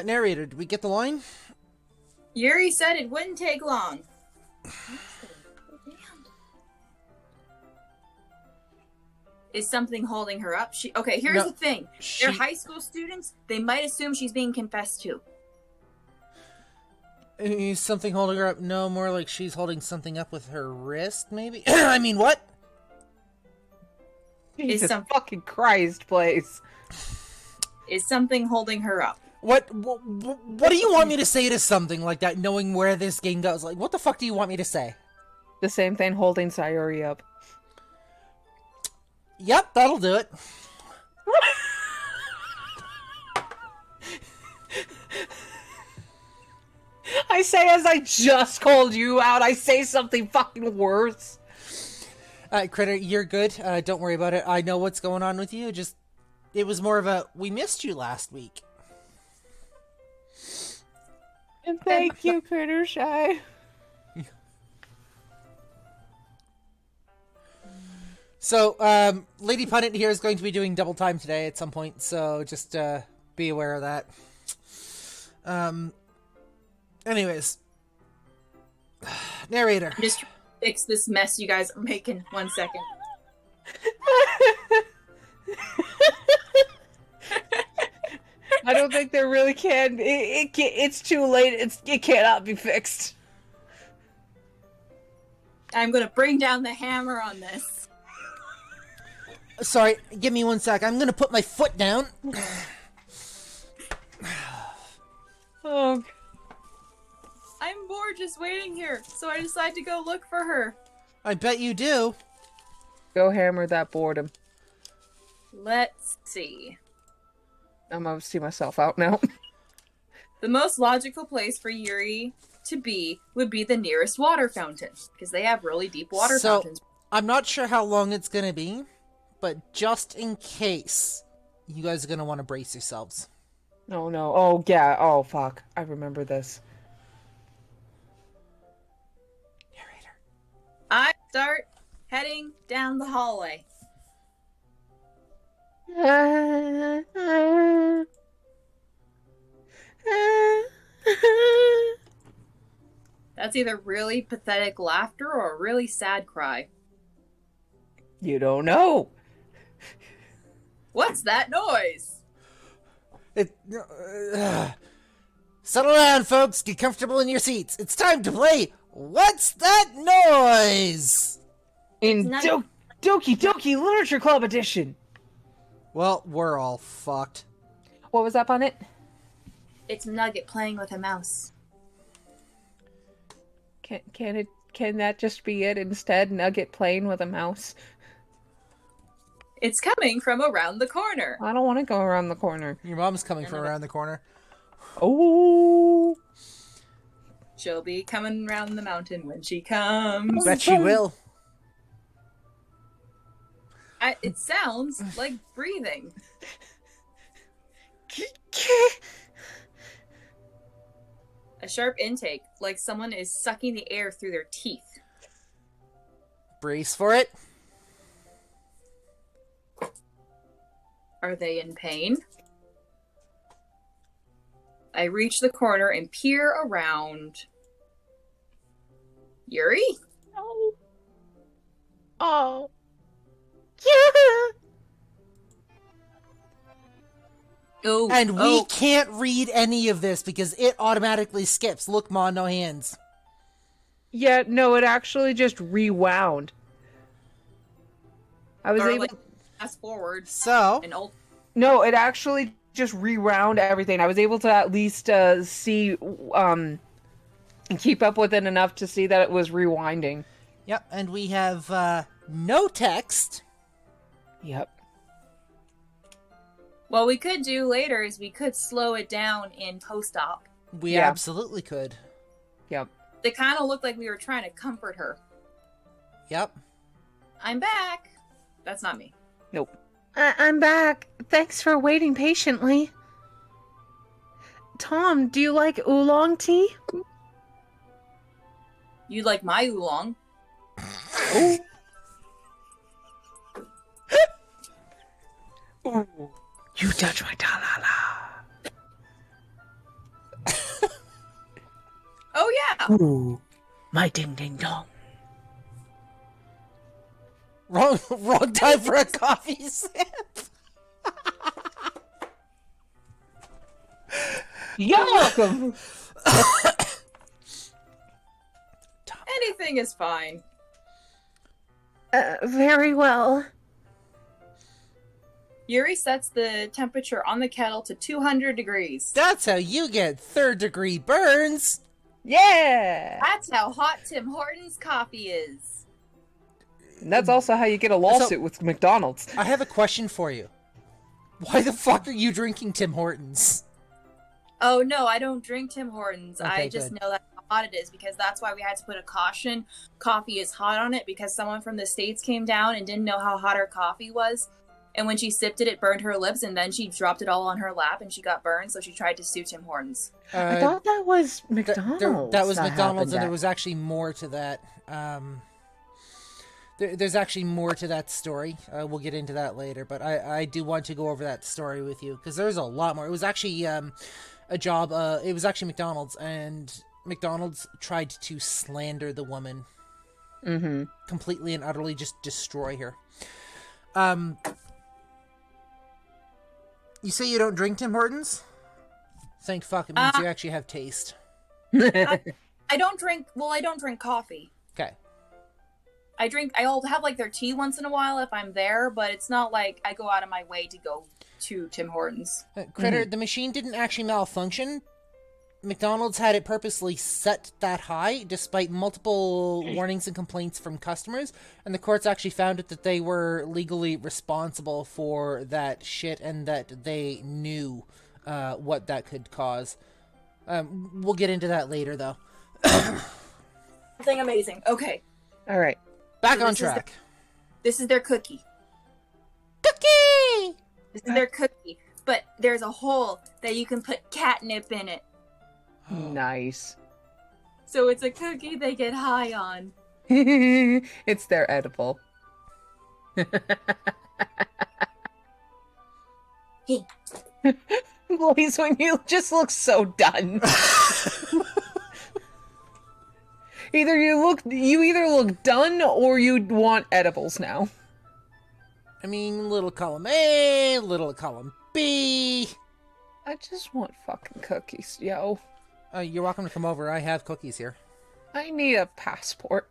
Narrator, did we get the line? Yuri said it wouldn't take long. Is something holding her up? Okay, here's the thing. They're high school students. They might assume she's being confessed to. Is something holding her up? No, more like she's holding something up with her wrist, maybe? I mean, what? Jesus fucking Christ, Blaze. Is something holding her up? What do you want me to say to something like that, knowing where this game goes? Like, what the fuck do you want me to say? The same thing holding Sayori up. Yep, that'll do it. I say as I just called you out, I say something fucking worse. Critter, you're good. Don't worry about it. I know what's going on with you. Just, it was more of a, we missed you last week. And thank you, Critter Shy. So, Lady Punit here is going to be doing double time today at some point, so just be aware of that. Anyways. Narrator. Just fix this mess you guys are making. 1 second. I don't think there really can. It's too late. It cannot be fixed. I'm gonna bring down the hammer on this. Sorry, give me 1 sec. I'm gonna put my foot down. Oh. I'm bored just waiting here, so I decided to go look for her. I bet you do. Go hammer that boredom. Let's see. I'm gonna see myself out now. The most logical place for Yuri to be would be the nearest water fountain, because they have really deep water fountains. I'm not sure how long it's gonna be, but just in case, you guys are gonna want to brace yourselves. Oh no. Oh yeah. Oh fuck. I remember this. Narrator. I start heading down the hallway. That's either really pathetic laughter or a really sad cry. You don't know. What's that noise? Settle down, folks. Get comfortable in your seats. It's time to play What's That Noise? In Doki Doki Literature Club edition. Well, we're all fucked. What was up on it? It's Nugget playing with a mouse. Can that just be it instead? Nugget playing with a mouse? It's coming from around the corner. I don't want to go around the corner. Your mom's coming from around the corner. Oh. She'll be coming around the mountain when she comes. Bet she will. It sounds like breathing. A sharp intake, like someone is sucking the air through their teeth. Brace for it. Are they in pain? I reach the corner and peer around. Yuri? No. Oh. Yeah. Oh, And we can't read any of this because it automatically skips. Look, Ma, no hands. Yeah, no, it actually just rewound. I was able to fast forward. So, no, it actually just rewound everything. I was able to at least see, keep up with it enough to see that it was rewinding. Yep, and we have no text. Yep. What we could do later is we could slow it down in post-op. We absolutely could. Yep. They kind of looked like we were trying to comfort her. Yep. I'm back. That's not me. Nope. I'm back. Thanks for waiting patiently. Tom, do you like oolong tea? You like my oolong. Oh. Ooh. You touch my ta-la-la. Ooh, my ding ding dong. Wrong time for a coffee sip. You're welcome. Anything is fine. Very well. Yuri sets the temperature on the kettle to 200 degrees. That's how you get third-degree burns. Yeah. That's how hot Tim Hortons coffee is. And that's also how you get a lawsuit with McDonald's. I have a question for you. Why the fuck are you drinking Tim Hortons? Oh no, I don't drink Tim Hortons. Okay, I just know that's how hot it is because that's why we had to put a caution. Coffee is hot on it because someone from the States came down and didn't know how hot her coffee was. And when she sipped it, it burned her lips, and then she dropped it all on her lap, and she got burned, so she tried to sue Tim Hortons. I thought that was McDonald's. That was McDonald's, and there was actually more to that. There's actually more to that story. We'll get into that later, but I do want to go over that story with you, because there's a lot more. It was actually a job, it was actually McDonald's, and McDonald's tried to slander the woman. Mm-hmm. Completely and utterly just destroy her. You say you don't drink Tim Hortons? Thank fuck, it means you actually have taste. I don't drink coffee. Okay. I'll have like their tea once in a while if I'm there, but it's not like I go out of my way to go to Tim Hortons. Critter, the machine didn't actually malfunction. McDonald's had it purposely set that high, despite multiple warnings and complaints from customers, and the courts actually found it that they were legally responsible for that shit, and that they knew what that could cause. We'll get into that later, though. Something amazing. Okay. All right. Back on track. This is their cookie. Cookie! This is their cookie, but there's a hole that you can put catnip in it. Nice. So it's a cookie they get high on. It's their edible. Hey. Blazewing, you just look so done. You either look done or you want edibles now. I mean, little column A, little column B. I just want fucking cookies, yo. You're welcome to come over. I have cookies here. I need a passport.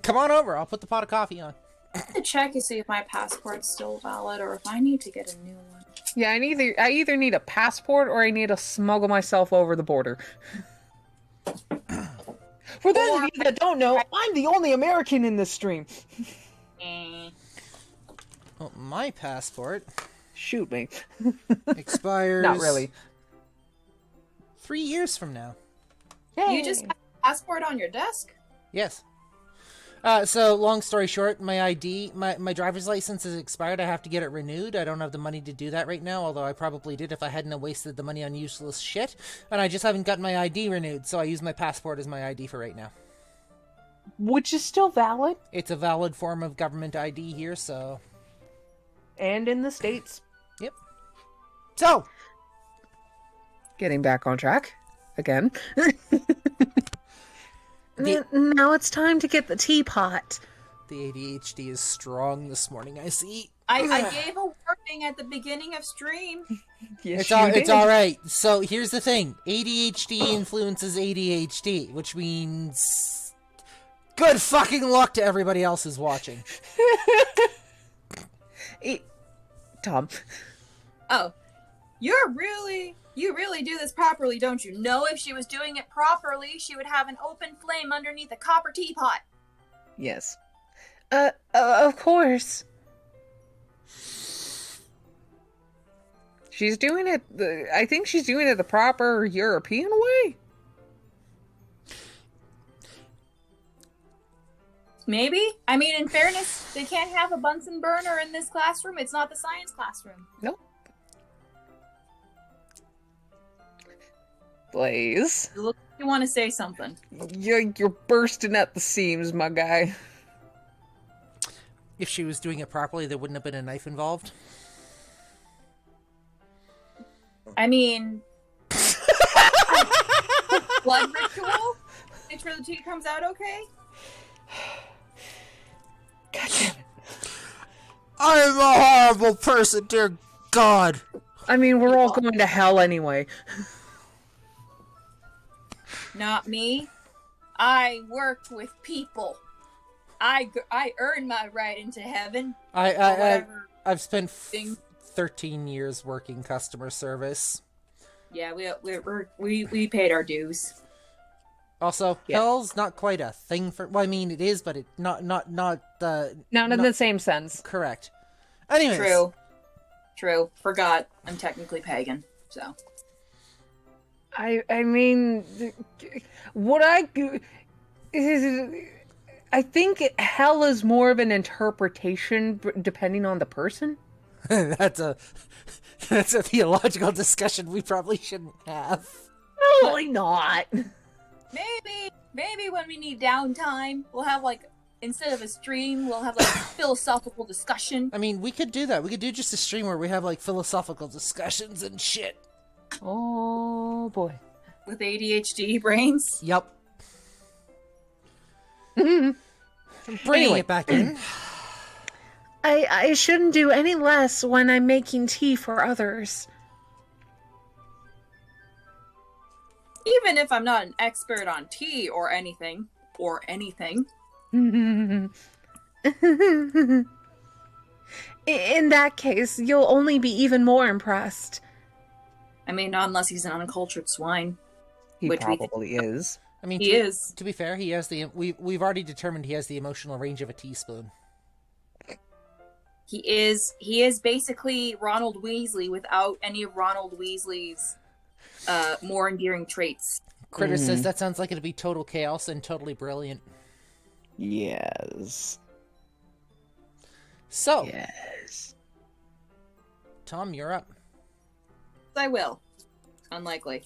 Come on over. I'll put the pot of coffee on. I have to check to see if my passport's still valid or if I need to get a new one. Yeah, I either need a passport or I need to smuggle myself over the border. For those of you that don't know, I'm the only American in this stream. Well, my passport Shoot me. expires... Not really. 3 years from now. Yay. You just have a passport on your desk? Yes. So, long story short, my ID, my driver's license is expired. I have to get it renewed. I don't have the money to do that right now, although I probably did if I hadn't have wasted the money on useless shit. And I just haven't gotten my ID renewed, so I use my passport as my ID for right now. Which is still valid. It's a valid form of government ID here, so... And in the States. Yep. So... Getting back on track. Again. Now it's time to get the teapot. The ADHD is strong this morning, I see. I gave a warning at the beginning of stream. Yes, It's all right. So here's the thing. ADHD influences ADHD, which means... Good fucking luck to everybody else who's watching. Tom. Oh. You really do this properly, don't you? No, if she was doing it properly, she would have an open flame underneath a copper teapot. Yes. Of course. She's doing it, I think she's doing it the proper European way. Maybe. I mean, in fairness, they can't have a Bunsen burner in this classroom. It's not the science classroom. Nope. Blaze. You look like you want to say something. You're bursting at the seams, my guy. If she was doing it properly, there wouldn't have been a knife involved. I mean... blood ritual? Make sure the tea comes out okay? God damn it. I'm a horrible person, dear God. I mean, we're all going to hell anyway. Not me. I worked with people. I earned my right into heaven. I've spent thing. 13 years working customer service. Yeah, we paid our dues. Also, Yeah. hell's not quite a thing for. Well, I mean, it is, but it not Not in the same sense. correct. Anyways, True. Forgot. I'm technically pagan, so. I mean, what I think hell is more of an interpretation depending on the person. that's a theological discussion we probably shouldn't have. Probably not. Maybe when we need downtime, we'll have instead of a stream, we'll have philosophical discussion. I mean, we could do that. We could do just a stream where we have philosophical discussions and shit. Oh boy. With ADHD brains. Yep. Bringing it back in. I shouldn't do any less when I'm making tea for others. Even if I'm not an expert on tea or anything. In that case, you'll only be even more impressed. I mean, not unless he's an uncultured swine. He Which probably is. I mean, he is. To be fair, he has we've already determined he has the emotional range of a teaspoon. He is basically Ronald Weasley without any of Ronald Weasley's more endearing traits. Critter says that sounds like it'd be total chaos and totally brilliant. Yes. So, Yes. Tom, you're up. I will. Unlikely.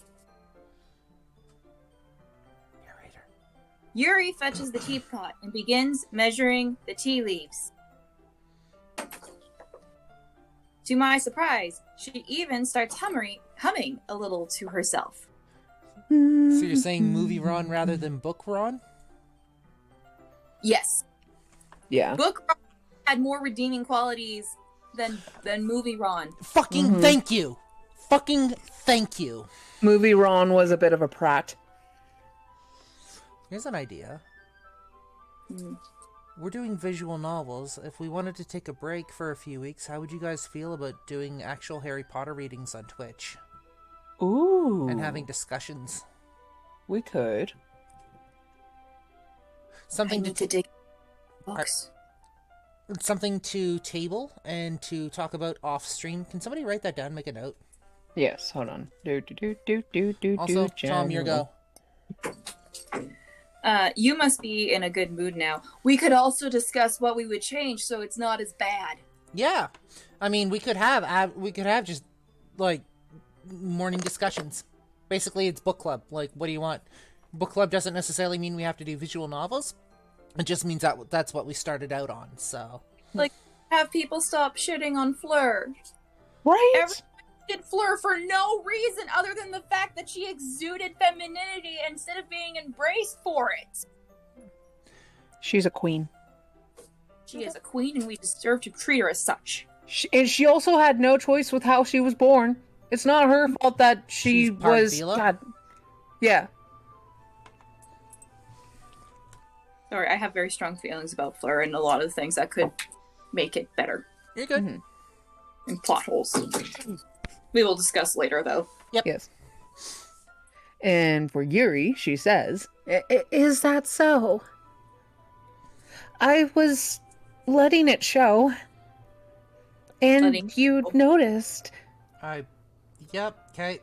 Narrator. Yuri fetches the teapot and begins measuring the tea leaves. To my surprise, she even starts humming a little to herself. So you're saying movie Ron rather than book Ron? Yes. Yeah. Book Ron had more redeeming qualities than movie Ron. Fucking thank you! Fucking thank you! Movie Ron was a bit of a prat. Here's an idea. We're doing visual novels. If we wanted to take a break for a few weeks, how would you guys feel about doing actual Harry Potter readings on Twitch? Ooh. And having discussions? We could. Something I need to dig books. Something to table and to talk about off stream. Can somebody write that down and make a note? Yes, hold on. Also, Tom, your go. You must be in a good mood now. We could also discuss what we would change so it's not as bad. Yeah, I mean, we could have just morning discussions. Basically, it's book club. What do you want? Book club doesn't necessarily mean we have to do visual novels. It just means that's what we started out on. So, Have people stop shitting on Fleur. Right? Everyone did Fleur for no reason other than the fact that she exuded femininity instead of being embraced for it. She's a queen. She is a queen and we deserve to treat her as such. And she also had no choice with how she was born. It's not her fault that she She's part was... Vila? God. Yeah. Sorry, I have very strong feelings about Fleur and a lot of things that could make it better. you're good. Mm-hmm. And plot holes. We will discuss later, though. Yep. Yes. And for Yuri, she says, Is that so? I was letting it show. And you noticed. Yep, okay.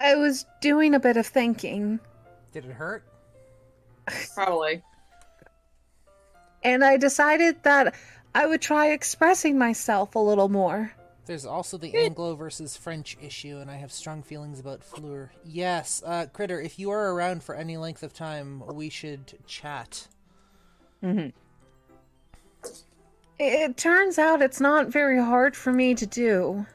I was doing a bit of thinking. Did it hurt? Probably. And I decided that I would try expressing myself a little more. There's also the Anglo versus French issue, and I have strong feelings about Fleur. Yes, Critter, if you are around for any length of time, we should chat. Mm-hmm. It turns out it's not very hard for me to do.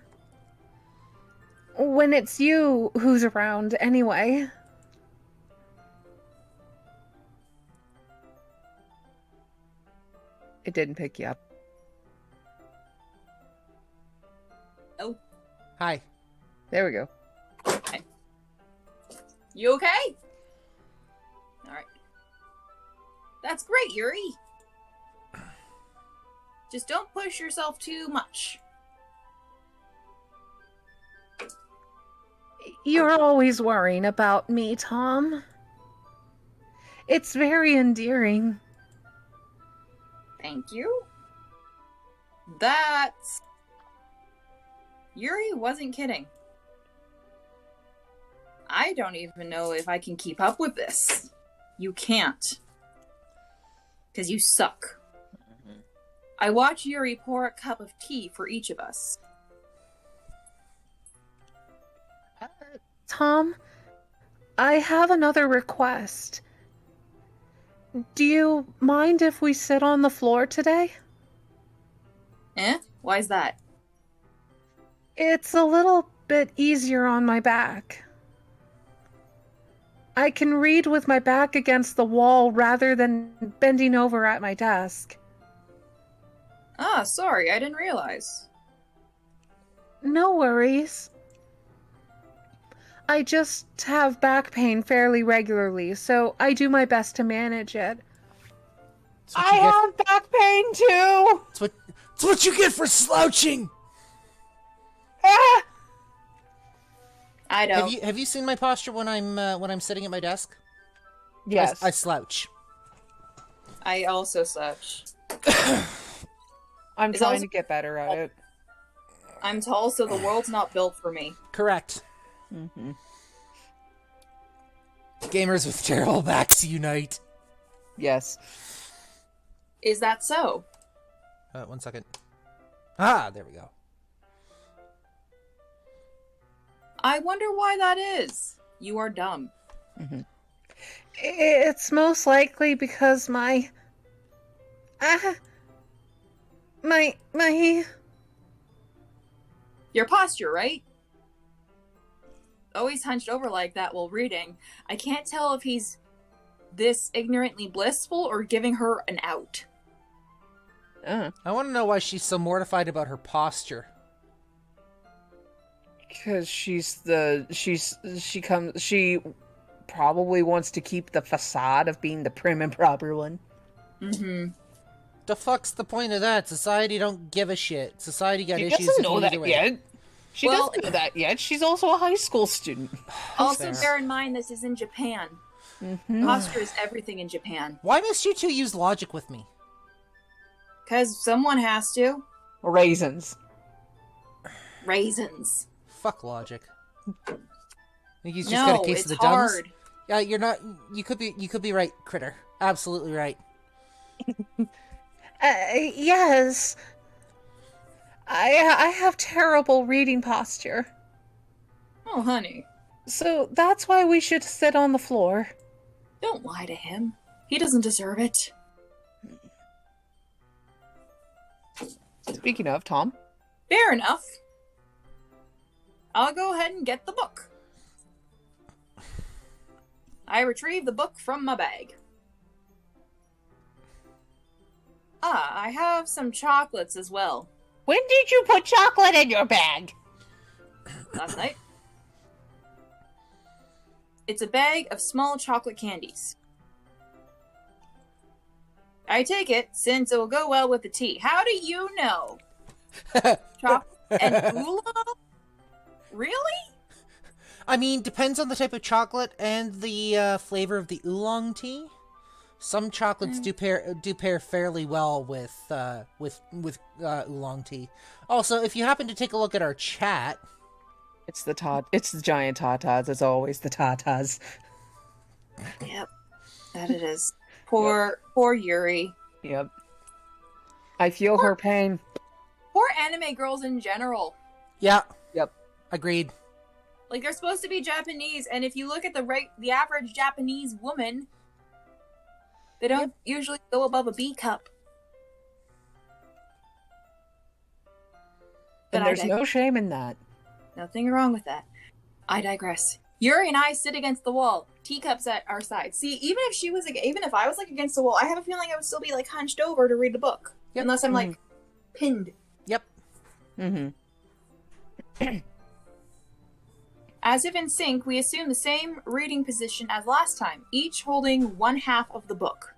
when it's you who's around anyway. It didn't pick you up. Oh, Hi. There we go. okay. You okay? All right. That's great, Yuri. Just don't push yourself too much. You're always worrying about me, Tom. It's very endearing. Thank you. That's... Yuri wasn't kidding. I don't even know if I can keep up with this. You can't. Because you suck. I watch Yuri pour a cup of tea for each of us. Tom, I have another request. Do you mind if we sit on the floor today? Eh? Why's that? It's a little bit easier on my back. I can read with my back against the wall rather than bending over at my desk. Ah, sorry, I didn't realize. No worries. I just have back pain fairly regularly, so I do my best to manage it. I have back pain too! It's what you get for slouching! Ah! I don't. Have you seen my posture when I'm sitting at my desk? Yes. I slouch. I also such. I'm It's trying also- to get better at it. I'm tall, so the world's not built for me. Correct. Mm-hmm. Gamers with terrible backs unite. Yes. Is that so? 1 second. Ah, there we go. I wonder why that is. You are dumb. Mm-hmm. It's most likely because my Your posture, right? Always hunched over like that while reading. I can't tell if he's this ignorantly blissful or giving her an out. I want to know why she's so mortified about her posture. because she probably wants to keep the facade of being the prim and proper one. Mm-hmm. The fuck's the point of that? Society don't give a shit. Society got She issues. doesn't if know you that either way. yet. She Well- doesn't know that yet. She's also a high school student. Also, Fair. bear in mind this is in Japan. Mm-hmm. Posture is everything in Japan. Why must you two use logic with me? Because someone has to. Raisins. Raisins. Fuck logic. I think he's just No, got a case it's of the dumbs. hard. Yeah, you're not. You could be right, Critter. Absolutely right. Yes. I have terrible reading posture. Oh, honey. So that's why we should sit on the floor. Don't lie to him. He doesn't deserve it. Speaking of, Tom. Fair enough. I'll go ahead and get the book. I retrieve the book from my bag. Ah, I have some chocolates as well. When did you put chocolate in your bag? Last night. It's a bag of small chocolate candies. I take it since it will go well with the tea. How do you know? Chocolate and oolong? Really? I mean, depends on the type of chocolate and the flavor of the oolong tea. Some chocolates do pair fairly well with oolong tea. Also, if you happen to take a look at our chat, It's the giant tatas. It's always the tatas. Yep. That it is. Poor Yuri. Yep. I feel her pain. Poor anime girls in general. yeah, Yep. agreed. Like, they're supposed to be Japanese, and if you look at the average Japanese woman, they don't usually go above a B cup. And But there's no shame in that. nothing wrong with that. I digress. Yuri and I sit against the wall, teacups at our sides. See, even if I was like against the wall, I have a feeling I would still be like hunched over to read the book, unless I'm like pinned. Yep. As if in sync, we assume the same reading position as last time, each holding one half of the book.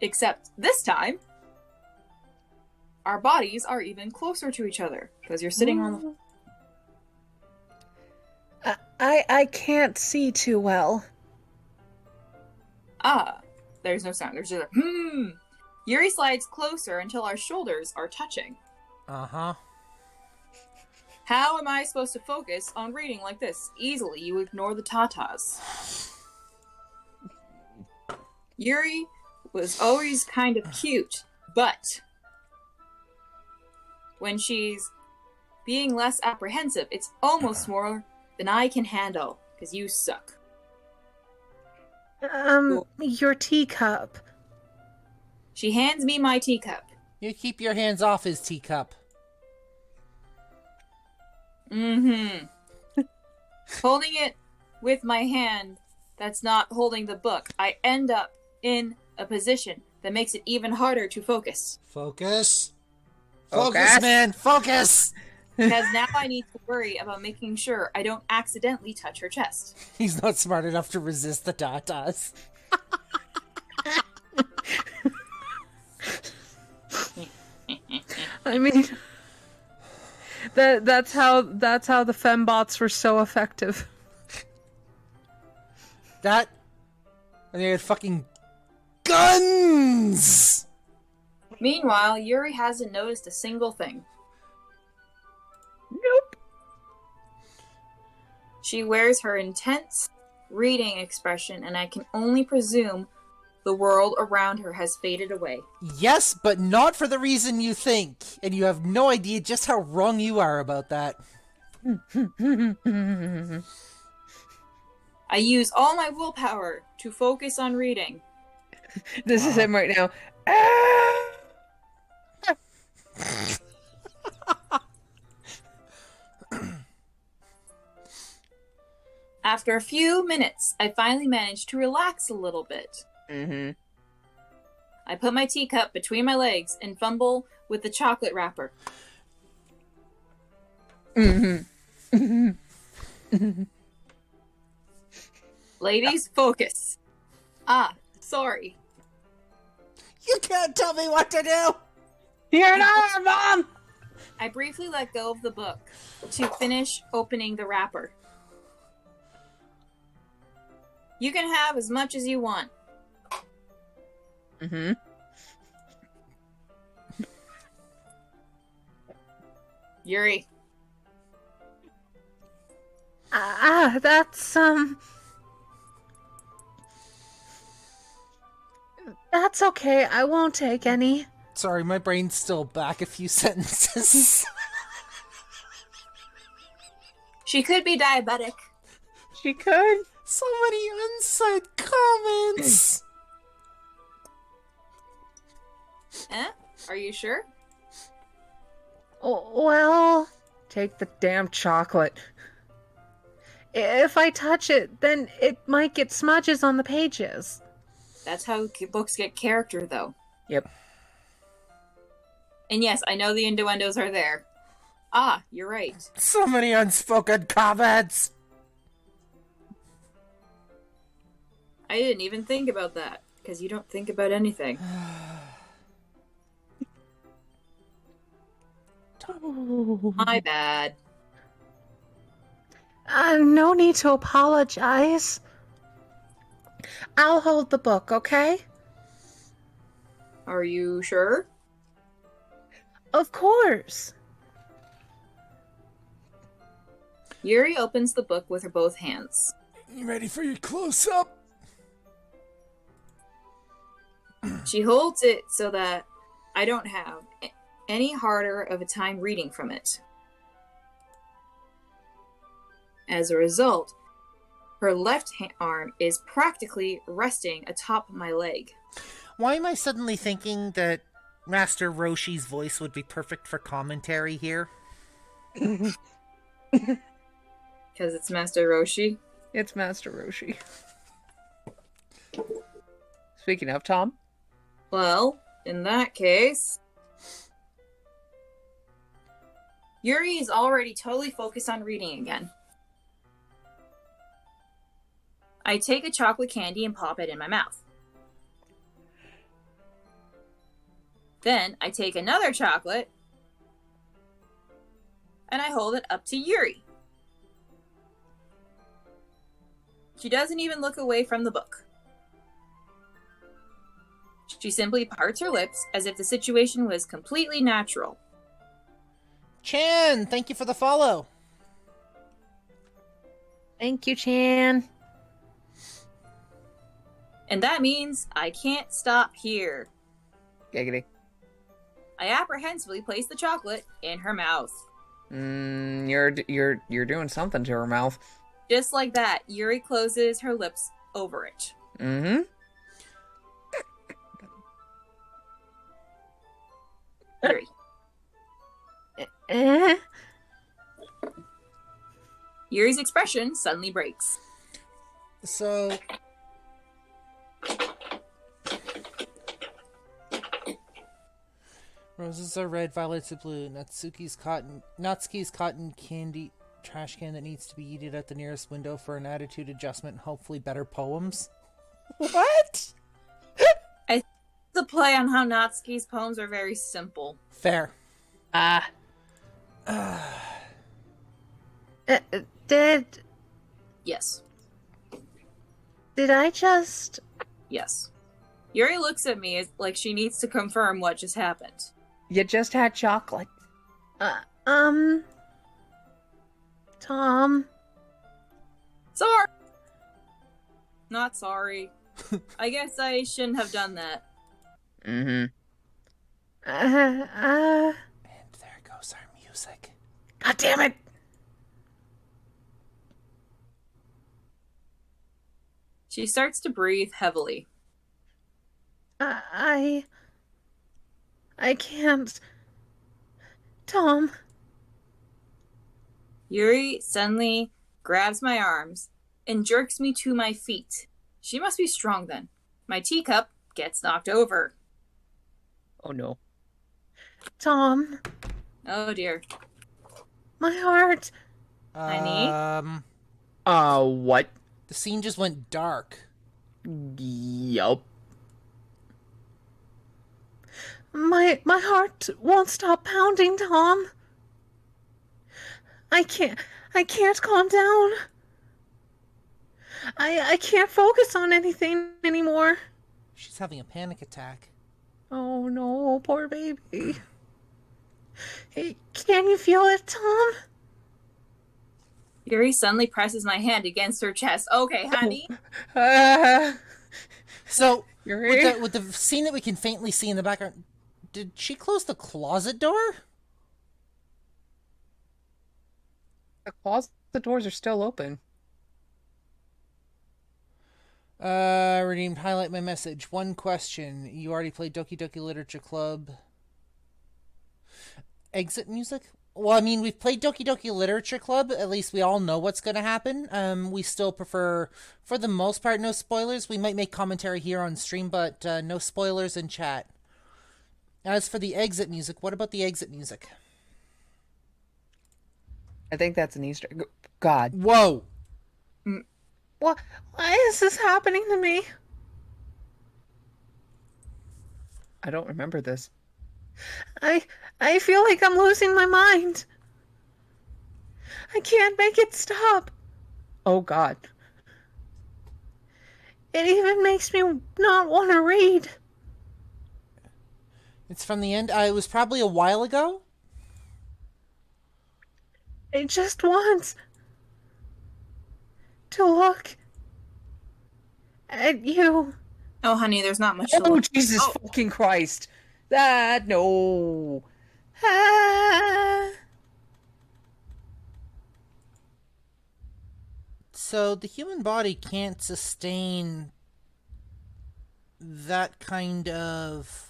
Except this time, our bodies are even closer to each other because you're sitting on the. I can't see too well. There's no sound. There's just a Yuri slides closer until our shoulders are touching. Uh-huh. How am I supposed to focus on reading like this? Easily, you ignore the tatas. Yuri was always kind of cute, but when she's being less apprehensive, it's almost more than I can handle, because you suck. Your teacup. She hands me my teacup. You keep your hands off his teacup. Holding it with my hand that's not holding the book, I end up in a position that makes it even harder to focus. Focus, man! Focus! Because now I need to worry about making sure I don't accidentally touch her chest. He's not smart enough to resist the tatas. I mean, that's how the fembots were so effective. And they had fucking guns! Meanwhile, Yuri hasn't noticed a single thing. Nope. She wears her intense reading expression, and I can only presume the world around her has faded away. Yes, but not for the reason you think. And you have no idea just how wrong you are about that. I use all my willpower to focus on reading. This is him right now. After a few minutes, I finally managed to relax a little bit. I put my teacup between my legs and fumble with the chocolate wrapper. Ladies, focus. Sorry. You can't tell me what to do! You're not, Mom! I briefly let go of the book to finish opening the wrapper. You can have as much as you want. Yuri. That's okay. I won't take any. Sorry, my brain's still back a few sentences. She could be diabetic. She could. So many unsaid comments! Are you sure? Oh, well, take the damn chocolate. If I touch it, then it might get smudges on the pages. That's how books get character, though. Yep. And yes, I know the innuendos are there. You're right. So many unspoken comments! I didn't even think about that, because you don't think about anything. My bad. No need to apologize. I'll hold the book, okay? Are you sure? Of course. Yuri opens the book with her both hands. You ready for your close-up? She holds it so that I don't have any harder of a time reading from it. As a result, her left arm is practically resting atop my leg. Why am I suddenly thinking that Master Roshi's voice would be perfect for commentary here? Because it's Master Roshi. It's Master Roshi. Speaking of, Tom? Well, in that case, Yuri is already totally focused on reading again. I take a chocolate candy and pop it in my mouth. Then I take another chocolate and I hold it up to Yuri. She doesn't even look away from the book. She simply parts her lips as if the situation was completely natural. Chan, thank you for the follow. Thank you, Chan. And that means I can't stop here. Giggity. I apprehensively place the chocolate in her mouth. You're doing something to her mouth. Just like that, Yuri closes her lips over it. Mm-hmm. Yuri. Yuri's expression suddenly breaks. So... Roses are red, violets are blue. Natsuki's cotton candy trash can that needs to be yeeted at the nearest window for an attitude adjustment. Hopefully better poems. What? The play on how Natsuki's poems are very simple. Fair. Did Yes. I just... Yes. Yuri looks at me like she needs to confirm what just happened. You just had chocolate. Tom. Sorry! Not sorry. I guess I shouldn't have done that. Mm-hmm. And there goes our music. God damn it! She starts to breathe heavily. I can't. Tom. Yuri suddenly grabs my arms and jerks me to my feet. She must be strong then. My teacup gets knocked over. Oh no. Tom. Oh dear. My heart. Honey? What? The scene just went dark. Yup. My heart won't stop pounding, Tom. I can't calm down. I can't focus on anything anymore. She's having a panic attack. Oh no, poor baby. Hey, can you feel it, Tom? Yuri suddenly presses my hand against her chest. Okay, honey. So, Yuri? with the scene that we can faintly see in the background, did she close the closet door? The closet doors are still open. Redeemed, highlight my message. One question. You already played Doki Doki Literature Club. Exit music? Well, I mean, we've played Doki Doki Literature Club. At least we all know what's going to happen. We still prefer, for the most part, no spoilers. We might make commentary here on stream, but no spoilers in chat. As for the exit music, what about the exit music? I think that's an Easter egg. God. Whoa! What? Why is this happening to me? I don't remember this. I feel like I'm losing my mind. I can't make it stop. Oh God. It even makes me not want to read. It's from the end. It was probably a while ago. I just want to look at you. Oh, honey, there's not much to Oh, look. Jesus fucking Christ. That, no. Ah. So the human body can't sustain that kind of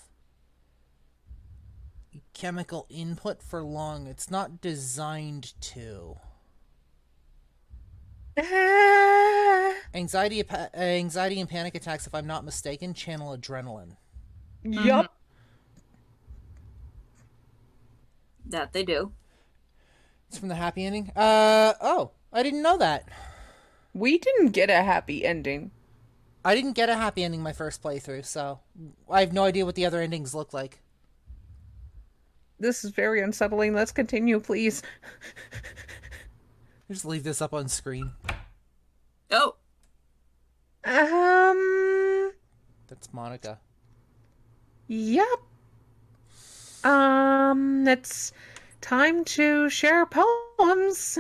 chemical input for long. It's not designed to. Anxiety and panic attacks, if I'm not mistaken, channel adrenaline. Yup. That they do. It's from the happy ending. Oh, I didn't know that. We didn't get a happy ending. I didn't get a happy ending my first playthrough, so I have no idea what the other endings look like. This is very unsettling. Let's continue, please. Just leave this up on screen. Oh. That's Monica. Yep. It's time to share poems.